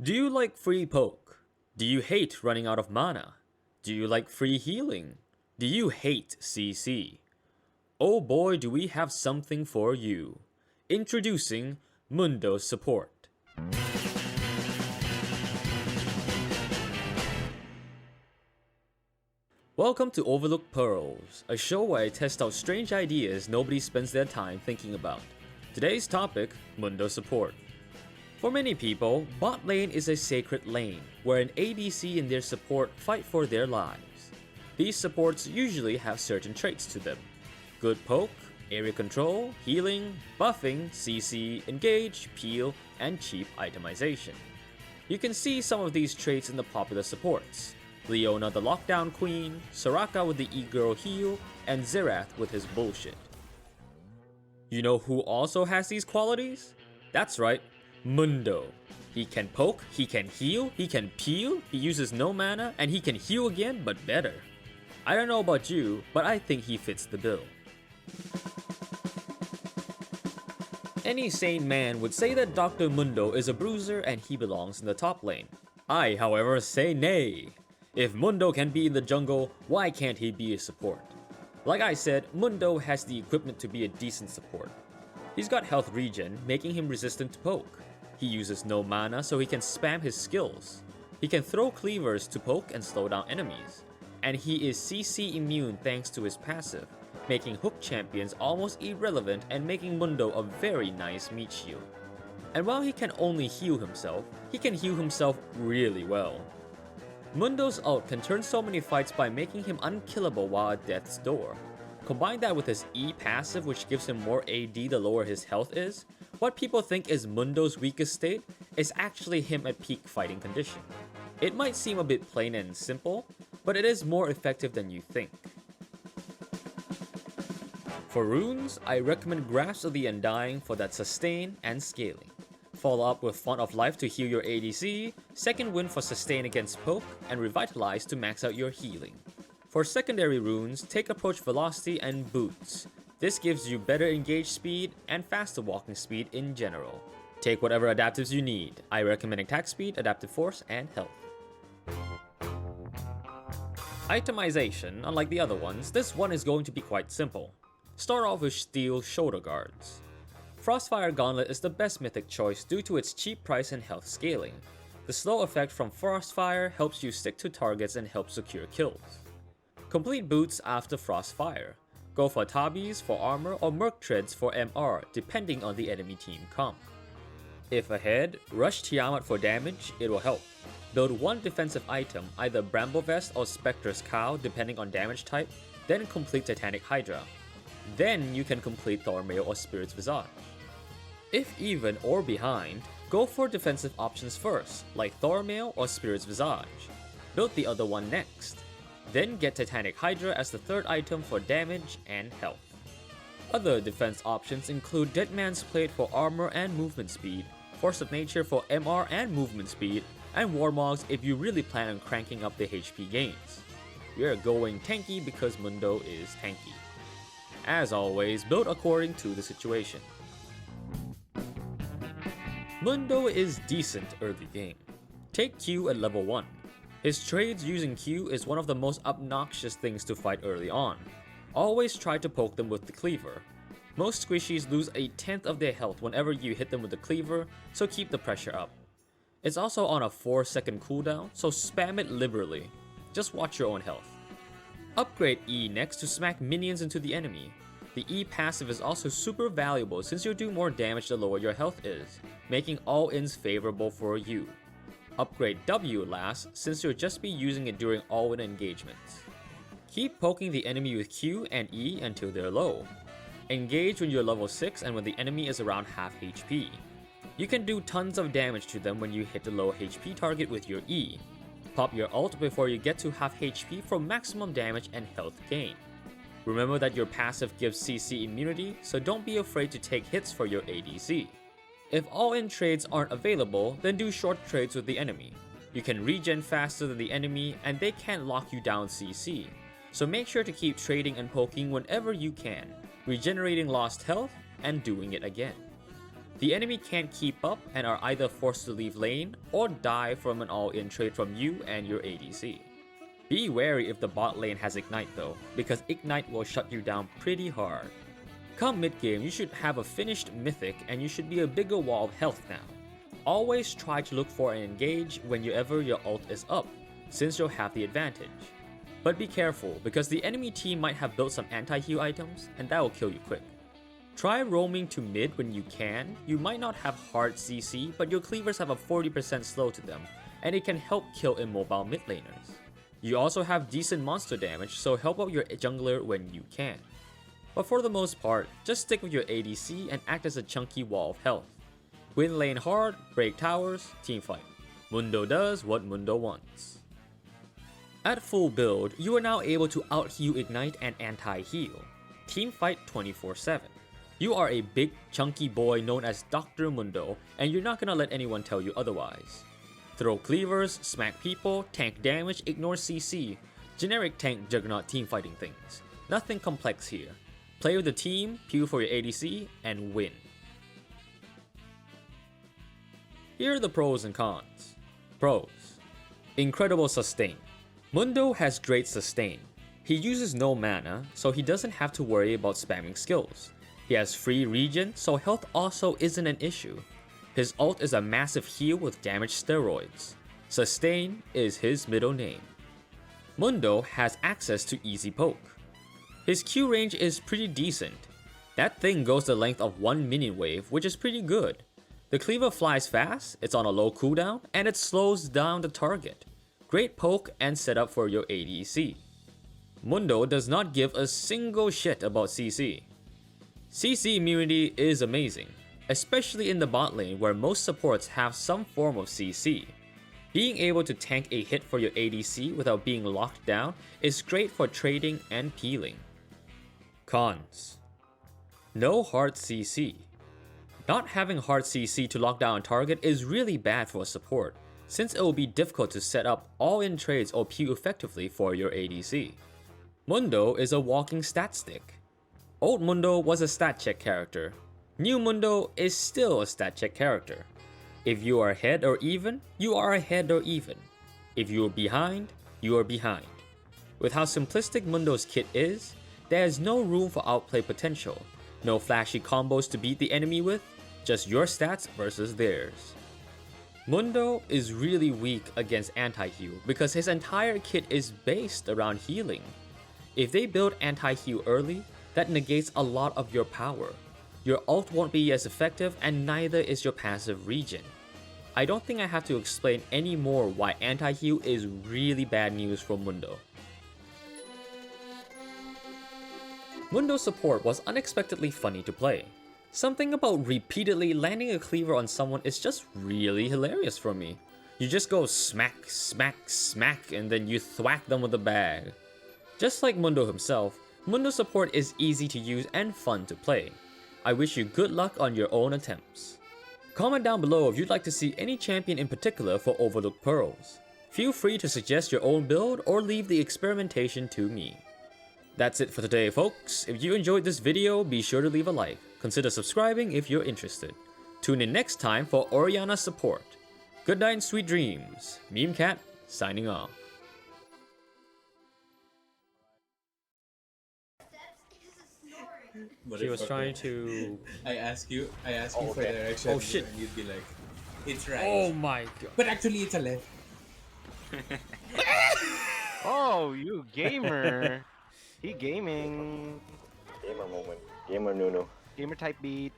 Do you like free poke? Do you hate running out of mana? Do you like free healing? Do you hate CC? Oh boy, do we have something for you. Introducing Mundo Support. Welcome to Overlooked Pearls, a show where I test out strange ideas nobody spends their time thinking about. Today's topic, Mundo Support. For many people, bot lane is a sacred lane, where an ADC and their support fight for their lives. These supports usually have certain traits to them. Good poke, area control, healing, buffing, CC, engage, peel, and cheap itemization. You can see some of these traits in the popular supports. Leona the Lockdown Queen, Soraka with the E-Girl heal, and Xerath with his bullshit. You know who also has these qualities? That's right, Mundo. He can poke, he can heal, he can peel, he uses no mana, and he can heal again but better. I don't know about you, but I think he fits the bill. Any sane man would say that Dr. Mundo is a bruiser and he belongs in the top lane. I, however, say nay. If Mundo can be in the jungle, why can't he be a support? Like I said, Mundo has the equipment to be a decent support. He's got health regen, making him resistant to poke. He uses no mana so he can spam his skills. He can throw cleavers to poke and slow down enemies. And he is CC immune thanks to his passive, making hook champions almost irrelevant and making Mundo a very nice meat shield. And while he can only heal himself, he can heal himself really well. Mundo's ult can turn so many fights by making him unkillable while at death's door. Combine that with his E passive, which gives him more AD the lower his health is, what people think is Mundo's weakest state is actually him at peak fighting condition. It might seem a bit plain and simple, but it is more effective than you think. For runes, I recommend Grasp of the Undying for that sustain and scaling. Follow up with Font of Life to heal your ADC, Second Wind for sustain against poke, and Revitalize to max out your healing. For secondary runes, take Approach Velocity and Boots. This gives you better engage speed and faster walking speed in general. Take whatever adaptives you need. I recommend attack speed, adaptive force, and health. Itemization, unlike the other ones, this one is going to be quite simple. Start off with Steel Shoulder Guards. Frostfire Gauntlet is the best mythic choice due to its cheap price and health scaling. The slow effect from Frostfire helps you stick to targets and helps secure kills. Complete boots after Frostfire. Go for Tabis for armor or Merc Treads for MR depending on the enemy team comp. If ahead, rush Tiamat for damage, it will help. Build one defensive item, either Bramble Vest or Spectre's Cow depending on damage type, then complete Titanic Hydra. Then you can complete Thormail or Spirit's Visage. If even or behind, go for defensive options first, like Thormail or Spirit's Visage. Build the other one next. Then get Titanic Hydra as the third item for damage and health. Other defense options include Deadman's Plate for armor and movement speed, Force of Nature for MR and movement speed, and Warmogs if you really plan on cranking up the HP gains. You're going tanky because Mundo is tanky. As always, build according to the situation. Mundo is decent early game. Take Q at level 1. His trades using Q is one of the most obnoxious things to fight early on. Always try to poke them with the cleaver. Most squishies lose a tenth of their health whenever you hit them with the cleaver, so keep the pressure up. It's also on a 4-second cooldown, so spam it liberally. Just watch your own health. Upgrade E next to smack minions into the enemy. The E passive is also super valuable since you do more damage the lower your health is, making all-ins favorable for you. Upgrade W last since you'll just be using it during all-in engagements. Keep poking the enemy with Q and E until they're low. Engage when you're level 6 and when the enemy is around half HP. You can do tons of damage to them when you hit the low HP target with your E. Pop your ult before you get to half HP for maximum damage and health gain. Remember that your passive gives CC immunity, so don't be afraid to take hits for your ADC. If all-in trades aren't available, then do short trades with the enemy. You can regen faster than the enemy and they can't lock you down CC, so make sure to keep trading and poking whenever you can, regenerating lost health and doing it again. The enemy can't keep up and are either forced to leave lane or die from an all-in trade from you and your ADC. Be wary if the bot lane has Ignite though, because Ignite will shut you down pretty hard. Come mid-game, you should have a finished Mythic and you should be a bigger wall of health now. Always try to look for an engage whenever your ult is up, since you'll have the advantage. But be careful, because the enemy team might have built some anti-heal items, and that will kill you quick. Try roaming to mid when you can. You might not have hard CC, but your cleavers have a 40% slow to them, and it can help kill immobile mid laners. You also have decent monster damage, so help out your jungler when you can. But for the most part, just stick with your ADC and act as a chunky wall of health. Win lane hard, break towers, teamfight. Mundo does what Mundo wants. At full build, you are now able to out-heal Ignite and anti-heal. Teamfight 24/7. You are a big, chunky boy known as Dr. Mundo, and you're not gonna let anyone tell you otherwise. Throw cleavers, smack people, tank damage, ignore CC. Generic tank juggernaut teamfighting things. Nothing complex here. Play with the team, pew for your ADC, and win. Here are the pros and cons. Pros. Incredible sustain. Mundo has great sustain. He uses no mana, so he doesn't have to worry about spamming skills. He has free regen, so health also isn't an issue. His ult is a massive heal with damage steroids. Sustain is his middle name. Mundo has access to easy poke. His Q range is pretty decent. That thing goes the length of one minion wave, which is pretty good. The cleaver flies fast, it's on a low cooldown, and it slows down the target. Great poke and setup for your ADC. Mundo does not give a single shit about CC. CC immunity is amazing, especially in the bot lane where most supports have some form of CC. Being able to tank a hit for your ADC without being locked down is great for trading and peeling. Cons. No hard CC. Not having hard CC to lock down a target is really bad for a support, since it will be difficult to set up all-in trades or peel effectively for your ADC. Mundo is a walking stat stick. Old Mundo was a stat check character. New Mundo is still a stat check character. If you are ahead or even, you are ahead or even. If you are behind, you are behind. With how simplistic Mundo's kit is, there is no room for outplay potential. No flashy combos to beat the enemy with, just your stats versus theirs. Mundo is really weak against anti-heal because his entire kit is based around healing. If they build anti-heal early, that negates a lot of your power. Your ult won't be as effective and neither is your passive regen. I don't think I have to explain any more why anti-heal is really bad news for Mundo. Mundo Support was unexpectedly funny to play. Something about repeatedly landing a cleaver on someone is just really hilarious for me. You just go smack, smack, smack, and then you thwack them with a bag. Just like Mundo himself, Mundo Support is easy to use and fun to play. I wish you good luck on your own attempts. Comment down below if you'd like to see any champion in particular for Overlooked Pearls. Feel free to suggest your own build or leave the experimentation to me. That's it for today, folks. If you enjoyed this video, be sure to leave a like. Consider subscribing if you're interested. Tune in next time for Orianna Support. Good night and sweet dreams. Meme Cat, signing off. She was trying to... I ask you Oh, for okay. direction. Oh, shit. And you'd be like, it's right. Oh my god. But actually, it's a left. Oh, you gamer. He gaming. Gamer moment. Gamer Nuno. Gamer type beat.